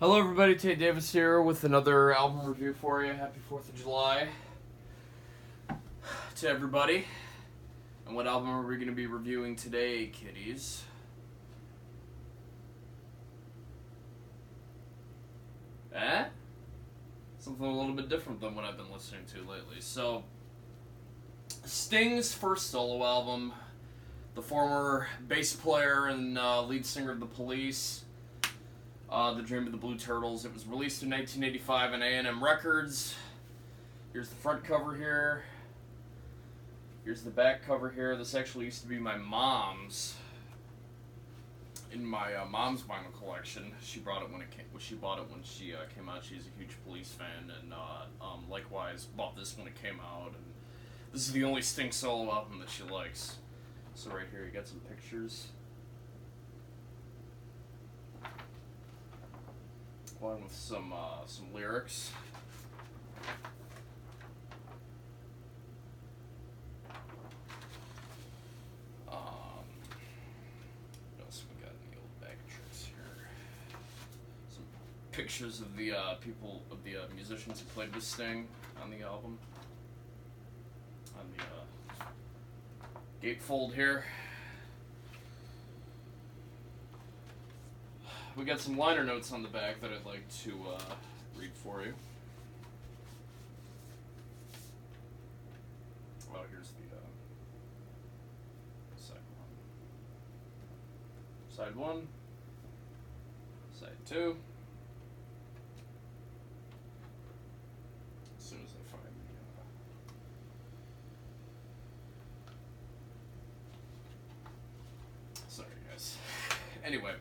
Hello everybody, Tate Davis here with another album review for you. Happy 4th of July to everybody. And what album are we going to be reviewing today, kiddies? Something a little bit different than what I've been listening to lately. So, Sting's first solo album, the former bass player and lead singer of The Police, The Dream of the Blue Turtles. It was released in 1985 on A&M Records. Here's the front cover here. Here's the back cover here. This actually used to be my mom's. In my mom's vinyl collection. She brought it when it came. She bought it when she came out. She's a huge Police fan, and likewise bought this when it came out. And this is the only Sting solo album that she likes. So right here, you got some pictures. Along with some lyrics. What else we got in the old bag of tricks here? Some pictures of the musicians who played with Sting on the album. On the gatefold here. We got some liner notes on the back that I'd like to read for you. Well, here's the side one. Side one. Side two. As soon as I find the... Sorry, guys. Anyway.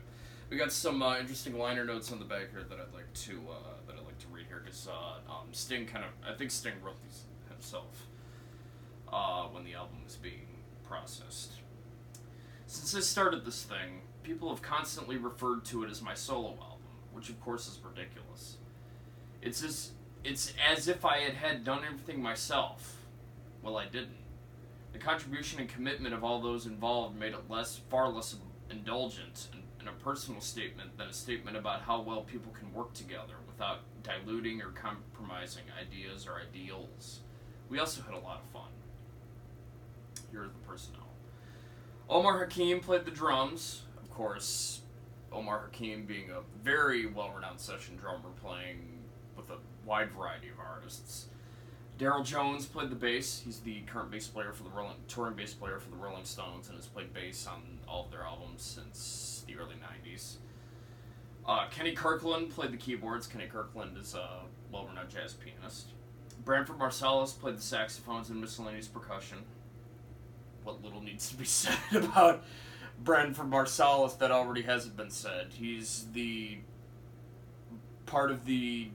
We got some interesting liner notes on the back here that I'd like to read here because Sting I think Sting wrote these himself when the album was being processed. Since I started this thing, people have constantly referred to it as my solo album, which of course is ridiculous. It's as if I had done everything myself. Well, I didn't. The contribution and commitment of all those involved made it far less indulgent and a personal statement than a statement about how well people can work together without diluting or compromising ideas or ideals. We also had a lot of fun. Here are the personnel. Omar Hakim played the drums. Of course, Omar Hakim being a very well-renowned session drummer playing with a wide variety of artists. Daryl Jones played the bass. He's the current bass player for touring bass player for the Rolling Stones and has played bass on all of their albums since the early 90s. Kenny Kirkland played the keyboards. Kenny Kirkland is a well-renowned jazz pianist. Branford Marsalis played the saxophones and miscellaneous percussion. What little needs to be said about Branford Marsalis that already hasn't been said. He's the part of the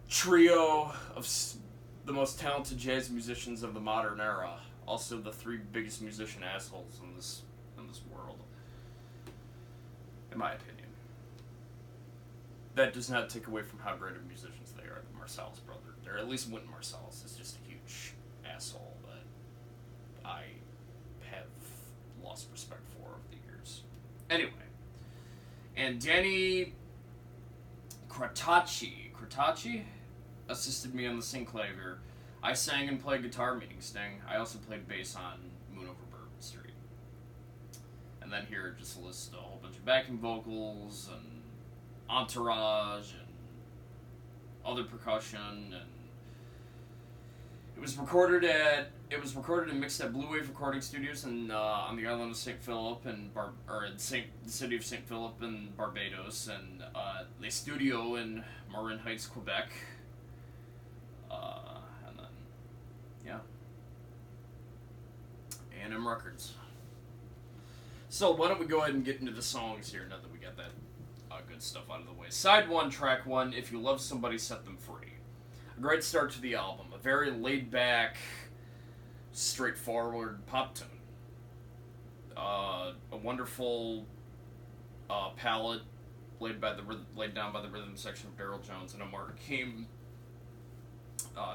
trio of the most talented jazz musicians of the modern era. Also the three biggest musician assholes in this world. In my opinion. That does not take away from how great of musicians they are, the Marsalis brother. Or at least Wynton Marsalis is just a huge asshole that I have lost respect for over the years. Anyway. And Danny Kratacci assisted me on the synclavier. I sang and played guitar meeting Sting. I also played bass on Moon Over Bourbon Street. And then here just lists a whole bunch of backing vocals and entourage and other percussion, and it was recorded and mixed at Blue Wave Recording Studios on the island of St. Philip and the city of St. Philip in Barbados, and Les Studios in Marin Heights, Quebec. And then, yeah. A&M Records. So why don't we go ahead and get into the songs here now that we got that good stuff out of the way. Side 1, track 1, If You Love Somebody, Set Them Free. A great start to the album. A very laid-back, straightforward pop tune. A wonderful palette laid down by the rhythm section of Daryl Jones and Omar Hakim.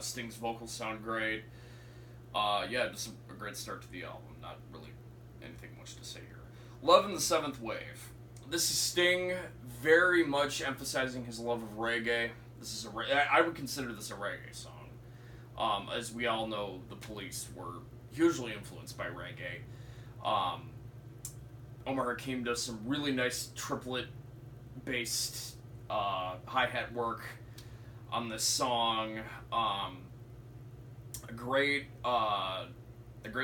Sting's vocals sound great. Just a great start to the album. Not really anything much to say here. Love in the Seventh Wave. This is Sting, very much emphasizing his love of reggae. This is I would consider this a reggae song. As we all know, the Police were hugely influenced by reggae. Omar Hakim does some really nice triplet-based hi-hat work on this song. A great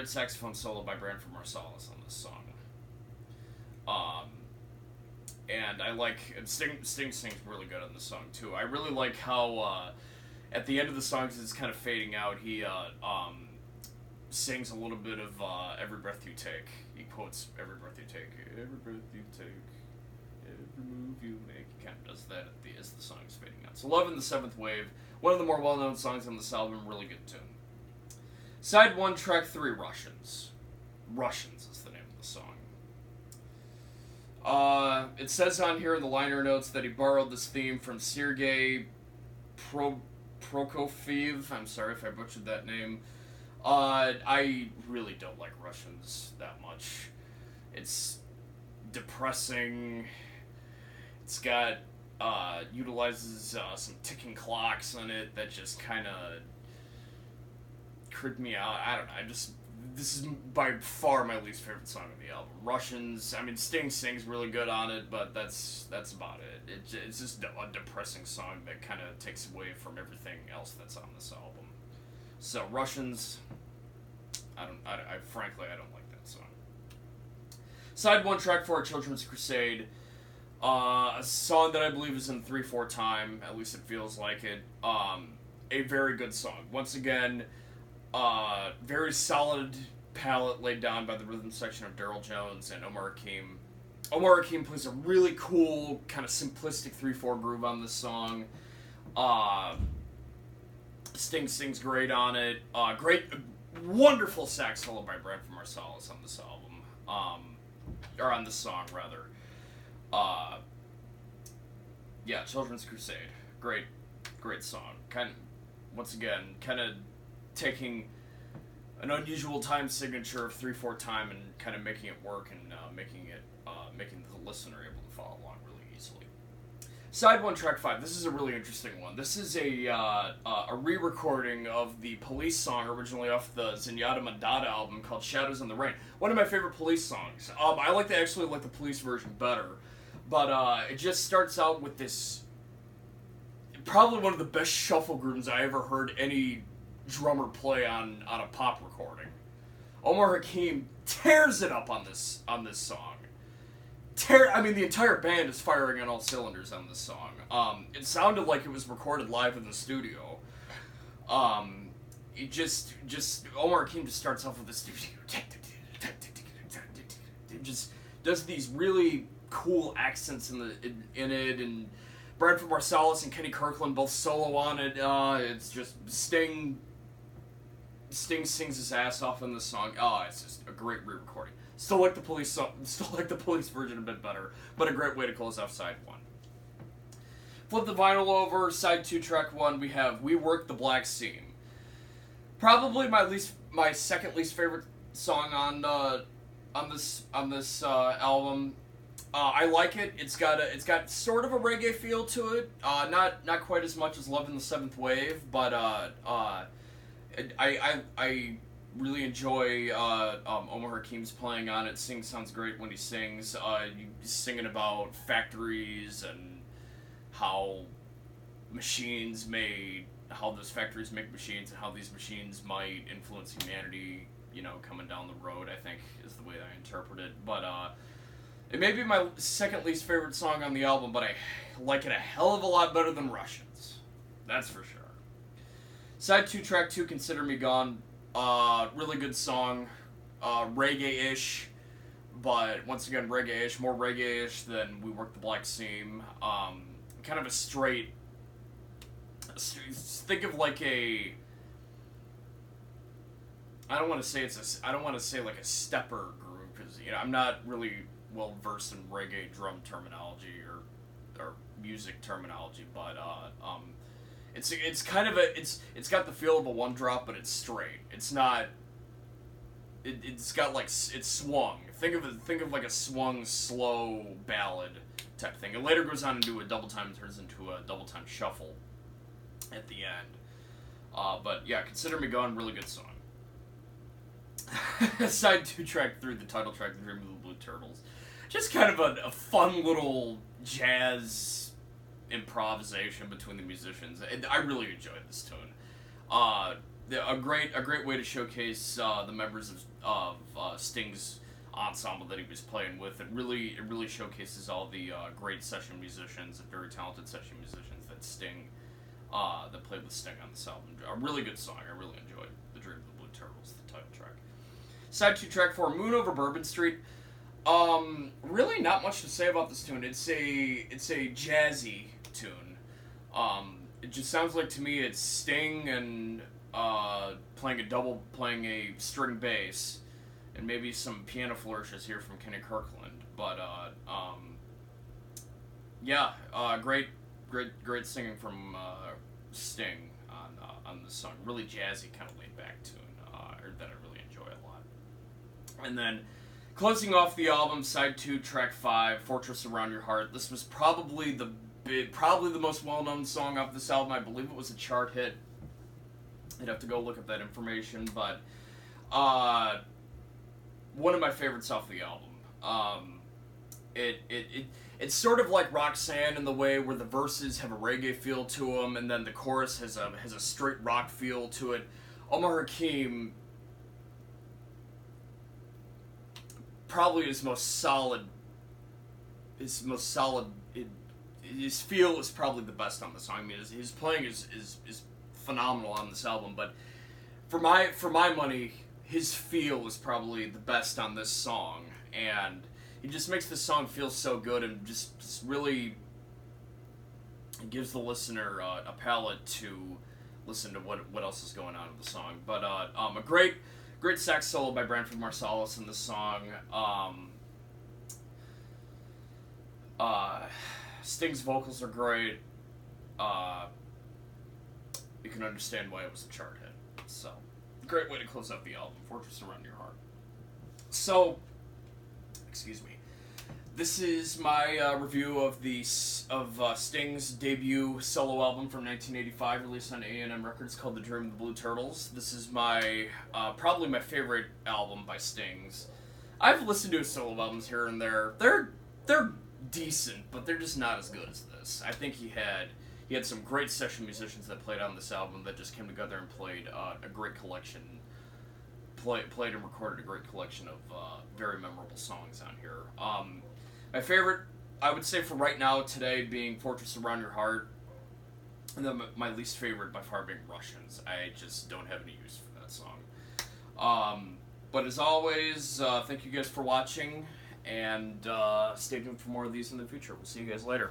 saxophone solo by Branford Marsalis on this song. And I like Sting sings really good on this song too. I really like how at the end of the song, as it's kind of fading out, he sings a little bit of "Every Breath You Take." He quotes "Every breath you take, every breath you take, every move you make." He kind of does that as the song is fading out. So, "Love in the Seventh Wave," one of the more well-known songs on this album, really good tune. Side 1, track 3, Russians. Russians is the name of the song. It says on here in the liner notes that he borrowed this theme from Sergei Prokofiev. I'm sorry if I butchered that name. I really don't like Russians that much. It's depressing. It's got, utilizes some ticking clocks on it that just kind of creep me out. I don't know. This is by far my least favorite song on the album. Russians, I mean, Sting sings really good on it, but that's about it. It's just a depressing song that kind of takes away from everything else that's on this album. So, Russians, I frankly, I don't like that song. Side 1, track 4, Children's Crusade. A song that I believe is in 3/4 time, at least it feels like it. A very good song. Once again, very solid palette laid down by the rhythm section of Daryl Jones and Omar Hakim. Omar Hakim plays a really cool, kind of simplistic 3/4 groove on this song. Sting sings great on it. Wonderful sax solo by Branford Marsalis on this album. Or on this song, rather. Yeah, Children's Crusade. Great song. Once again, kind of taking an unusual time signature of 3/4 time and kind of making it work and making the listener able to follow along really easily. Side 1, track 5. This is a really interesting one. This is a re-recording of the Police song originally off the Zenyatta Mondatta album called Shadows in the Rain. One of my favorite Police songs. I actually like the Police version better, but it just starts out with this, probably one of the best shuffle grooves I ever heard any drummer play on a pop recording. Omar Hakim tears it up on this song. The entire band is firing on all cylinders on this song. It sounded like it was recorded live in the studio. It just Omar Hakim just starts off with this. It just does these really cool accents in it, and Branford Marsalis and Kenny Kirkland both solo on it. It's just Sting sings his ass off in this song. It's just a great re-recording. Still like the Police version a bit better, but a great way to close off side 1. Flip the vinyl over, side 2, track 1. We have "We Work the Black Seam." Probably my second least favorite song on this album. I like it. It's got sort of a reggae feel to it. Not quite as much as "Love in the Seventh Wave," but I really enjoy Omar Hakim's playing on it. Sting sounds great when he sings. He's singing about factories and how those factories make machines and how these machines might influence humanity, coming down the road, I think, is the way I interpret it. But it may be my second least favorite song on the album, but I like it a hell of a lot better than Russians. That's for sure. Side 2, track 2, Consider Me Gone. Really good song. Reggae-ish, but once again, reggae-ish. More reggae-ish than "We Work the Black Seam." Kind of a straight... Think of like a... I don't want to say like a stepper groove, because I'm not really well versed in reggae drum terminology or music terminology, but it's kind of it's got the feel of a one drop, but it's straight. It's not it's got like it's swung. Think of like a swung slow ballad type thing. It later goes on into a double time, turns into a double time shuffle at the end. But yeah, Consider Me Gone, really good song. Side 2, track 3, the title track, The Dream of the Blue Turtles. Just kind of a fun little jazz improvisation between the musicians. I really enjoyed this tune. A great way to showcase the members of Sting's ensemble that he was playing with. It really showcases all the great session musicians and very talented session musicians that Sting that played with Sting on this album. A really good song. I really enjoyed The Dream of the Blue Turtles, the title track. Side 2, track 4, Moon Over Bourbon Street. Really not much to say about this tune. It's a jazzy tune. It just sounds like to me it's Sting and playing a string bass, and maybe some piano flourishes here from Kenny Kirkland. But yeah, great singing from Sting on this song. Really jazzy, kind of laid back tune that I really enjoy a lot. And then closing off the album, side 2, track 5, Fortress Around Your Heart. This was probably the most well-known song off this album. I believe it was a chart hit. I'd have to go look up that information, but one of my favorites off the album. It's sort of like Roxanne in the way where the verses have a reggae feel to them, and then the chorus has a straight rock feel to it. Omar Hakim, probably his feel is probably the best on the song. I mean, his playing is phenomenal on this album, but for my money, his feel is probably the best on this song, and he just makes the song feel so good, and just really gives the listener a palette to listen to what else is going on in the song. But a great sax solo by Branford Marsalis in this song. Sting's vocals are great. You can understand why it was a chart hit. So, great way to close out the album, Fortress Around Your Heart. So, excuse me. This is my review of Sting's debut solo album from 1985, released on A&M Records, called The Dream of the Blue Turtles. This is my probably my favorite album by Sting's. I've listened to his solo albums here and there. They're decent, but they're just not as good as this. I think he had some great session musicians that played on this album that just came together and played a great collection. Played and recorded a great collection of very memorable songs on here. My favorite, I would say for right now today, being Fortress Around Your Heart, and then my least favorite by far being Russians. I just don't have any use for that song. But as always, thank you guys for watching, and stay tuned for more of these in the future. We'll see you guys later.